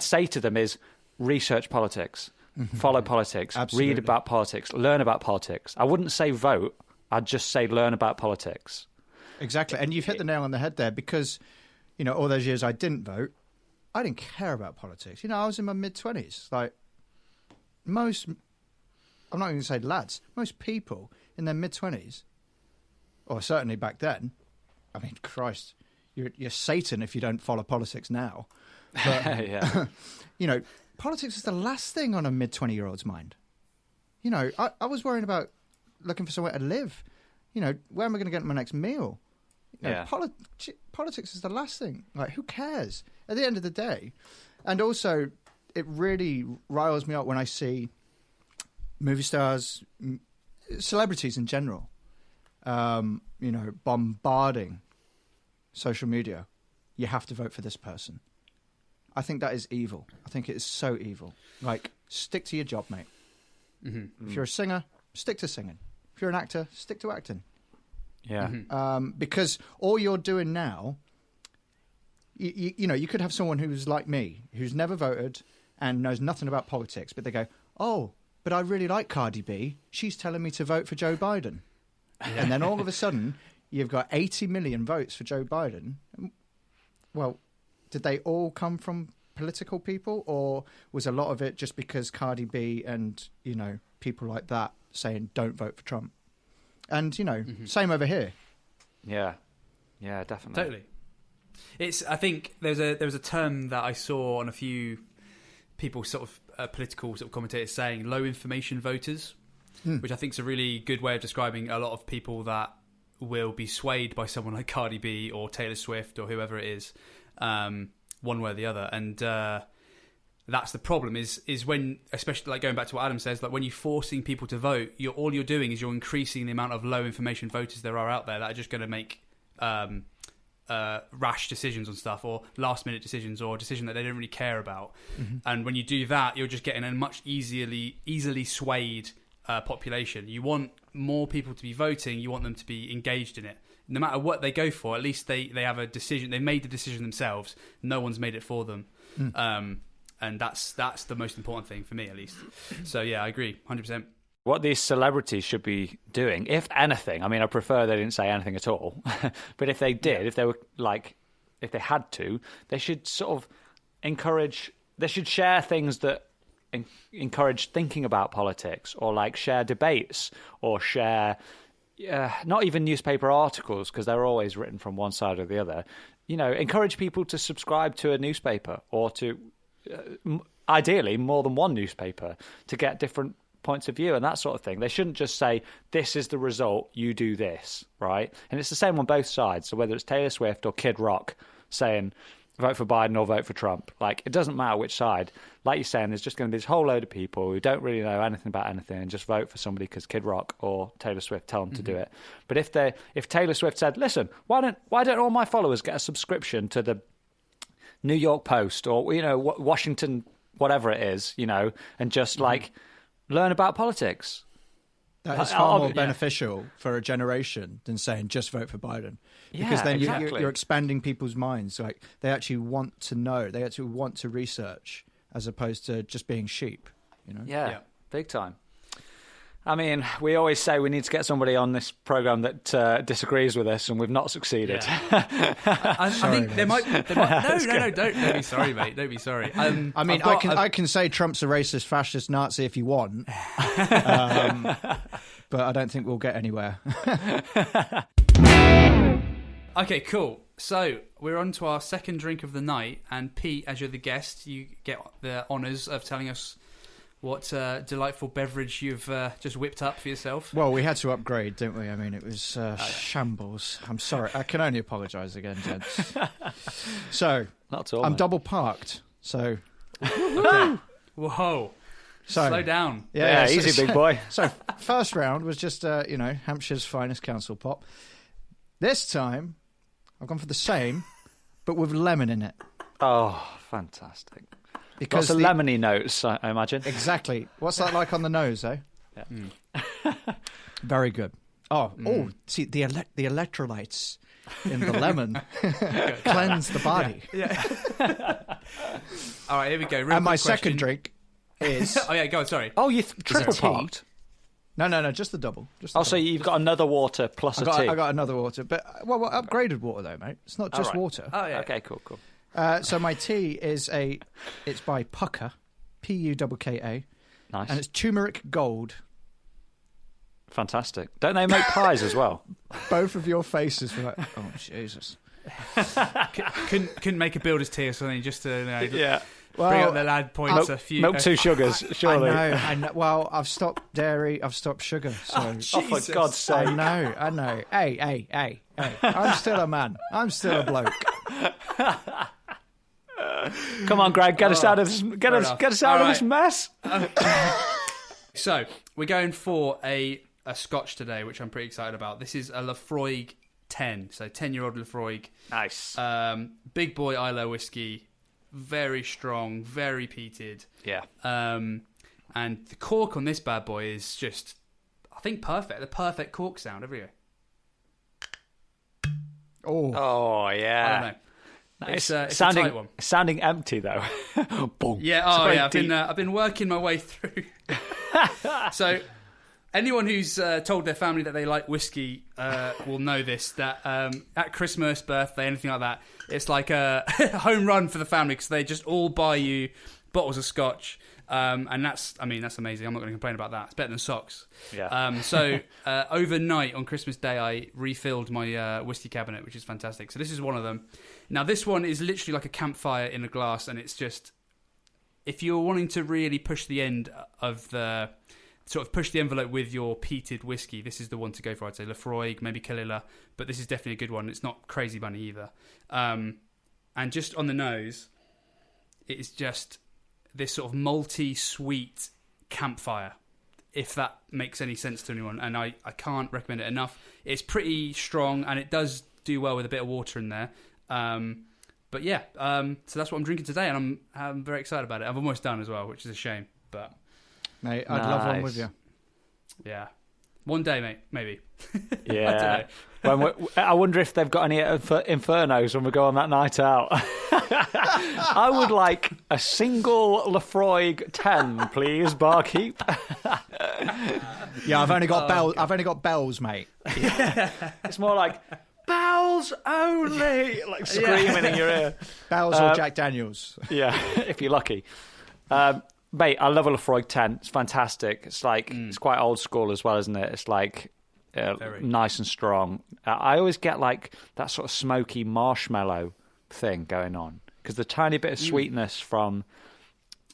I'd say to them is research politics, follow politics, read about politics, learn about politics. I wouldn't say vote. I'd just say learn about politics. Exactly. And you've hit the nail on the head there because, all those years I didn't vote, I didn't care about politics. I was in my mid-20s. Like, I'm not even going to say lads, most people in their mid-20s, or certainly back then, I mean, Christ, you're Satan if you don't follow politics now. But, politics is the last thing on a mid-20-year-old's mind. I was worrying about looking for somewhere to live. Where am I going to get my next meal? Politics is the last thing. Like, who cares? At the end of the day. And also, it really riles me up when I see movie stars, celebrities in general, bombarding social media. You have to vote for this person. I think that is evil. I think it is so evil. Like, stick to your job, mate. Mm-hmm. If you're a singer, stick to singing. If you're an actor, stick to acting. Yeah. Because all you're doing now, you could have someone who's like me, who's never voted and knows nothing about politics, but they go, oh, but I really like Cardi B. She's telling me to vote for Joe Biden. Yeah. And then all of a sudden, you've got 80 million votes for Joe Biden. Well, did they all come from political people, or was a lot of it just because Cardi B and, people like that saying don't vote for Trump? And, same over here. Yeah. Yeah, definitely. Totally. I think there was a term that I saw on a few people, sort of political sort of commentators, saying low information voters, which I think is a really good way of describing a lot of people that will be swayed by someone like Cardi B or Taylor Swift or whoever it is, one way or the other. And that's the problem is when, especially like going back to what Adam says, like when you're forcing people to vote, all you're doing is you're increasing the amount of low information voters there are out there that are just going to make rash decisions on stuff, or last minute decisions, or a decision that they don't really care about. Mm-hmm. And when you do that, you're just getting a much easily swayed population. You want more people to be voting, you want them to be engaged in it. No matter what they go for, at least they have a decision. They made the decision themselves. No one's made it for them. And that's the most important thing for me, at least. So yeah, I agree 100%. What these celebrities should be doing, if anything, I mean, I prefer they didn't say anything at all, but if they did, if they were if they had to, they should sort of they should share things that encourage thinking about politics, or like share debates, or share, not even newspaper articles, because they're always written from one side or the other. Encourage people to subscribe to a newspaper, or to, ideally, more than one newspaper, to get different points of view and that sort of thing. They shouldn't just say, this is the result, you do this, right? And it's the same on both sides. So whether it's Taylor Swift or Kid Rock saying, vote for Biden or vote for Trump, like, it doesn't matter which side. Like you're saying, there's just going to be this whole load of people who don't really know anything about anything and just vote for somebody because Kid Rock or Taylor Swift tell them to do it. But if Taylor Swift said, listen, why don't all my followers get a subscription to the New York Post or, Washington, whatever it is, and just learn about politics. That is far more beneficial for a generation than saying just vote for Biden, because then you're expanding people's minds. Like, they actually want to know, they actually want to research, as opposed to just being sheep. Yeah, big time. I mean, we always say we need to get somebody on this program that disagrees with us, and we've not succeeded. Yeah. I think they might. No, don't be sorry, mate. Don't be sorry. I can say Trump's a racist, fascist, Nazi if you want, but I don't think we'll get anywhere. Okay, cool. So we're on to our second drink of the night, and Pete, as you're the guest, you get the honours of telling us what delightful beverage you've just whipped up for yourself. Well, we had to upgrade, didn't we? I mean, it was shambles. I'm sorry. I can only apologise again, gents. So, I'm double parked. So, okay. Whoa. So, slow down. Yeah, easy, big boy. So, first round was just, Hampshire's finest council pop. This time, I've gone for the same, but with lemon in it. Oh, fantastic. Because lots of lemony notes, I imagine. Exactly. What's that like on the nose, eh? Yeah. Very good. See, the electrolytes in the lemon. Cleanse the body. Yeah. All right, here we go. Real And my quick second question. drink is... Oh, yeah, go on, sorry. Oh, you triple tea. parked? No, just the double. Just the Oh, so double. you've got another water plus a tea. I got another water. But, upgraded water, though, mate. It's not just right. water. Oh, yeah. Okay, cool. So my tea is it's by Pucka, Pucka, Nice. and it's turmeric gold. Fantastic. Don't they make pies as well? Both of your faces were like, oh, Jesus. Couldn't make a builder's tea or something just to Yeah. bring up the lad points a few. Milk 2 sugars, surely. I know. Well, I've stopped dairy. I've stopped sugar. So Oh, for God's sake. I know. Hey. I'm still a man. I'm still a bloke. Come on, Greg, get us out of this. Get us out of this mess. So we're going for a Scotch today, which I'm pretty excited about. This is a Lafroig 10, so 10-year-old Lafroig. Nice. Big boy Isla whiskey, very strong, very peated. Yeah. And the cork on this bad boy is just, I think, perfect. The perfect cork sound. Every year. Oh, yeah. I don't know. Nice. It's a tight one. Sounding empty though. Boom. Yeah. It's Oh, very yeah. deep. I've been working my way through. So, anyone who's told their family that they like whiskey will know this. That at Christmas, birthday, anything like that, it's like a home run for the family because they just all buy you bottles of Scotch. And that's amazing. I'm not going to complain about that. It's better than socks. Yeah. So overnight on Christmas Day, I refilled my whiskey cabinet, which is fantastic. So this is one of them. Now this one is literally like a campfire in a glass, and it's just, if you're wanting to really push the end of the, sort of push the envelope with your peated whiskey, this is the one to go for. I'd say Lafroig, maybe Kalila, but this is definitely a good one. It's not crazy bunny either. And just on the nose, it is just this sort of malty, sweet campfire, if that makes any sense to anyone. And I can't recommend it enough. It's pretty strong, and it does do well with a bit of water in there. But yeah, so that's what I'm drinking today, and I'm very excited about it. I'm almost done as well, which is a shame. But mate, I'd love one with you. Yeah. One day, mate, maybe. Yeah. I wonder if they've got any Infernos when we go on that night out. I would like a single Lafroig 10, please, barkeep. Yeah, I've only got bells. I've only got bells, mate. Yeah. It's more like bells only, like screaming in your ear. Bells or Jack Daniels. Yeah, if you're lucky. Mate, I love a Lafroig 10. It's fantastic. It's like it's quite old school as well, isn't it? It's like nice and strong. I always get like that sort of smoky marshmallow thing going on because the tiny bit of sweetness from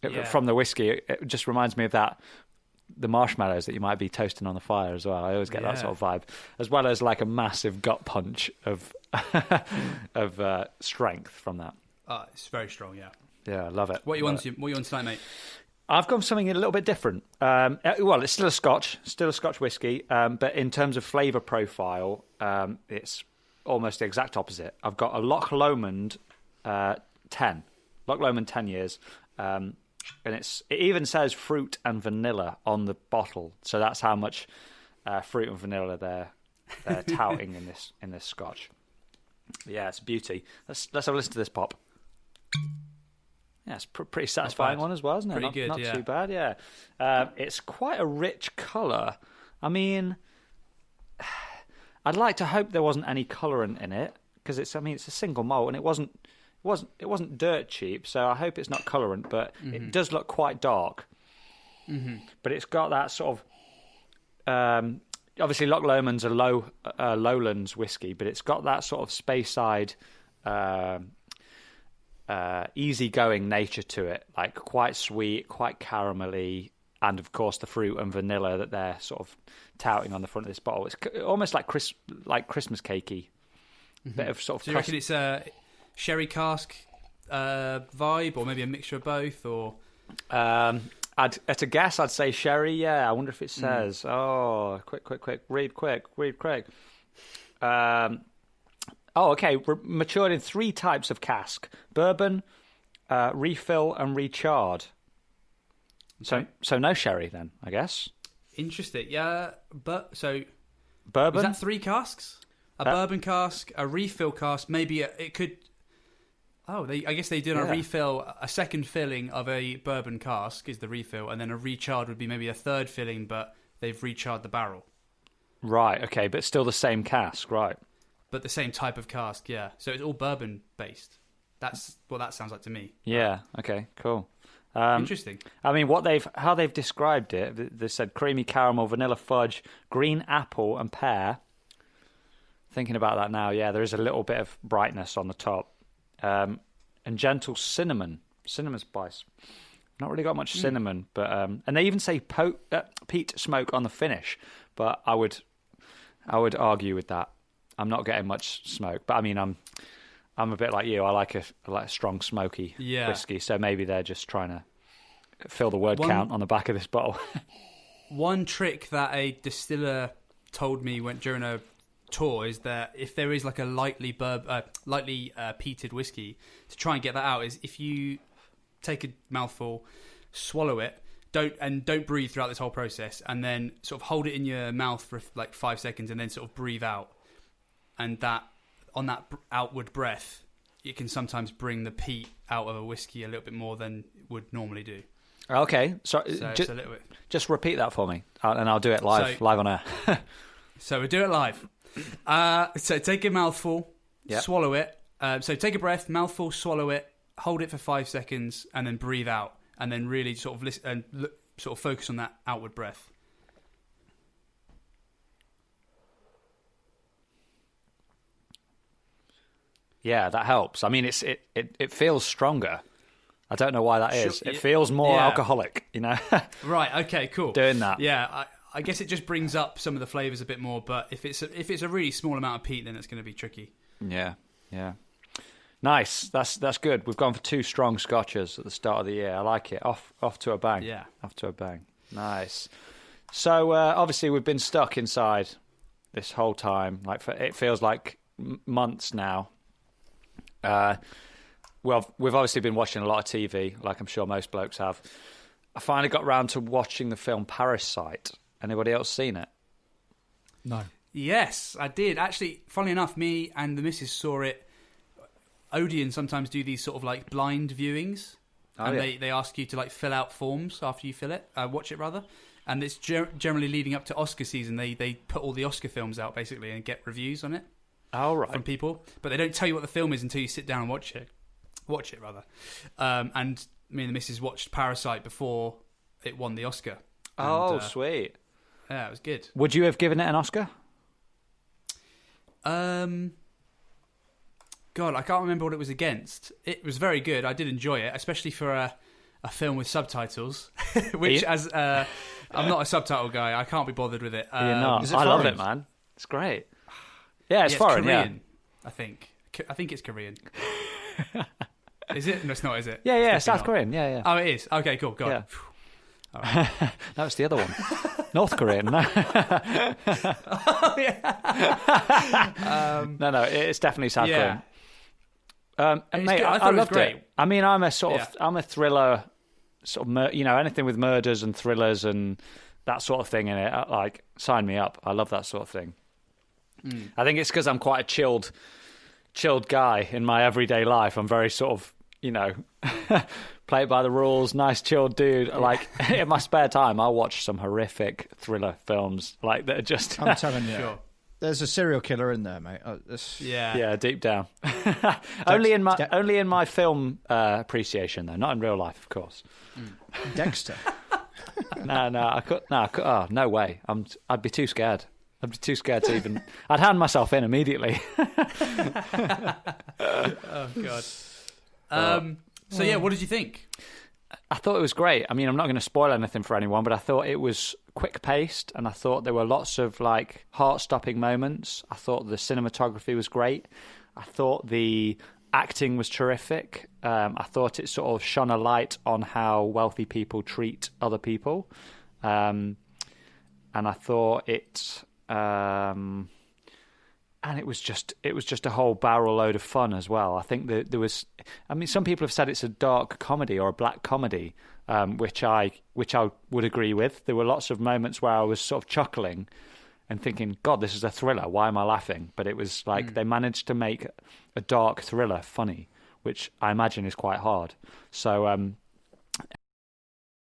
the whiskey, it just reminds me of that, the marshmallows that you might be toasting on the fire as well. I always get that sort of vibe, as well as like a massive gut punch of strength from that. It's very strong, yeah. Yeah, I love it. What you on tonight, mate? I've gone for something a little bit different. Well, it's still a Scotch whiskey, but in terms of flavour profile, it's almost the exact opposite. I've got a Loch Lomond 10. Loch Lomond 10 years. And it even says fruit and vanilla on the bottle. So that's how much fruit and vanilla they're touting in this Scotch. Yeah, it's a beauty. Let's have a listen to this pop. Yeah, it's a pretty satisfying one as well, isn't it? Pretty good, not yeah. too bad, yeah. It's quite a rich colour. I mean, I'd like to hope there wasn't any colourant in it because it's a single malt and it wasn't dirt cheap. So I hope it's not colourant, but it does look quite dark. Mm-hmm. But it's got that sort of obviously Loch Lomond's a lowlands whiskey, but it's got that sort of Speyside easygoing nature to it, like quite sweet, quite caramelly, and of course the fruit and vanilla that they're sort of touting on the front of this bottle. It's almost like Christmas cakey, bit of sort of. So you reckon it's a sherry cask vibe, or maybe a mixture of both, or? At a guess, I'd say sherry. Yeah, I wonder if it says. Oh, quick, read quick. Oh, okay. Matured in 3 types of cask: bourbon, refill, and recharred. Okay. So no sherry then, I guess. Interesting. Yeah, but so Bourbon. is that 3 casks? A bourbon cask, a refill cask, maybe it could... Oh, I guess they did a refill, a second filling of a bourbon cask is the refill, and then a recharge would be maybe a third filling, but they've recharged the barrel. Right, okay, but still the same cask, right. But the same type of cask, yeah. So it's all bourbon-based. That's what that sounds like to me. Yeah, okay, cool. Interesting. I mean, how they've described it, they said creamy caramel, vanilla fudge, green apple and pear. Thinking about that now, yeah, there is a little bit of brightness on the top. And gentle cinnamon spice. Not really got much cinnamon, but and they even say peat smoke on the finish, but I would argue with that. I'm not getting much smoke, but I mean, I'm a bit like you. I like a strong smoky whiskey, so maybe they're just trying to fill the word count on the back of this bottle. One trick that a distiller told me during a tour is that if there is like a lightly peated whiskey, to try and get that out is if you take a mouthful, swallow it, don't breathe throughout this whole process, and then sort of hold it in your mouth for like 5 seconds, and then sort of breathe out, and that. On that outward breath, it can sometimes bring the peat out of a whiskey a little bit more than would normally do. Okay, so it's a little bit. Just repeat that for me, and I'll do it live on air. So we do it live. So take a mouthful, swallow it. So take a breath, mouthful, swallow it, hold it for 5 seconds, and then breathe out, and then really sort of listen and sort of focus on that outward breath. Yeah, that helps. I mean, it feels stronger. I don't know why that is. Sure, it feels more alcoholic, you know? Right, okay, cool. Doing that. Yeah, I guess it just brings up some of the flavours a bit more, but if it's a really small amount of peat, then it's going to be tricky. Yeah. Nice. That's good. We've gone for 2 strong scotches at the start of the year. I like it. Off to a bang. Yeah. Off to a bang. Nice. So, obviously, we've been stuck inside this whole time. It feels like months now. Well, we've obviously been watching a lot of TV, like I'm sure most blokes have. I finally got round to watching the film Parasite. Anybody else seen it? No. Yes, I did. Actually, funnily enough, me and the missus saw it. Odeon sometimes do these sort of like blind viewings. They ask you to like fill out forms after you watch it rather. And it's generally leading up to Oscar season. They put all the Oscar films out basically and get reviews on it. Oh, right. From people, but they don't tell you what the film is until you sit down and watch it rather. And me and the missus watched Parasite before it won the Oscar. And, sweet. Yeah, it was good. Would you have given it an Oscar? God, I can't remember what it was against. It was very good. I did enjoy it, especially for a film with subtitles, which I'm not a subtitle guy. I can't be bothered with it. You're not. I love it, man. It's great. Yeah, it's foreign, Korean, I think. I think it's Korean. Is it? No, it's not, is it? Yeah, South Korean. Yeah. Oh, it is? Okay, cool. Got it. All right. That was the other one. North Korean. No. Oh, yeah. No, it's definitely South Korean. Mate, I loved it. I mean, I'm a thriller, sort of, anything with murders and thrillers and that sort of thing in it. Like, sign me up. I love that sort of thing. I think it's because I'm quite a chilled guy in my everyday life. I'm very sort of, play it by the rules, nice chilled dude. Like, in my spare time, I'll watch some horrific thriller films like that are just... I'm telling you. Sure. There's a serial killer in there, mate. Yeah, deep down. only in my film appreciation, though, not in real life, of course. Dexter. I could. Oh, no way. I'd be too scared. I'd be too scared to even... I'd hand myself in immediately. Oh, God. So, yeah, what did you think? I thought it was great. I mean, I'm not going to spoil anything for anyone, but I thought it was quick-paced, and I thought there were lots of, like, heart-stopping moments. I thought the cinematography was great. I thought the acting was terrific. I thought it sort of shone a light on how wealthy people treat other people. And I thought it... and it was just a whole barrel load of fun as well. I think that there was, I mean, some people have said it's a dark comedy or a black comedy, which I would agree with. There were lots of moments where I was sort of chuckling, and thinking, God, this is a thriller. Why am I laughing? But it was like they managed to make a dark thriller funny, which I imagine is quite hard. So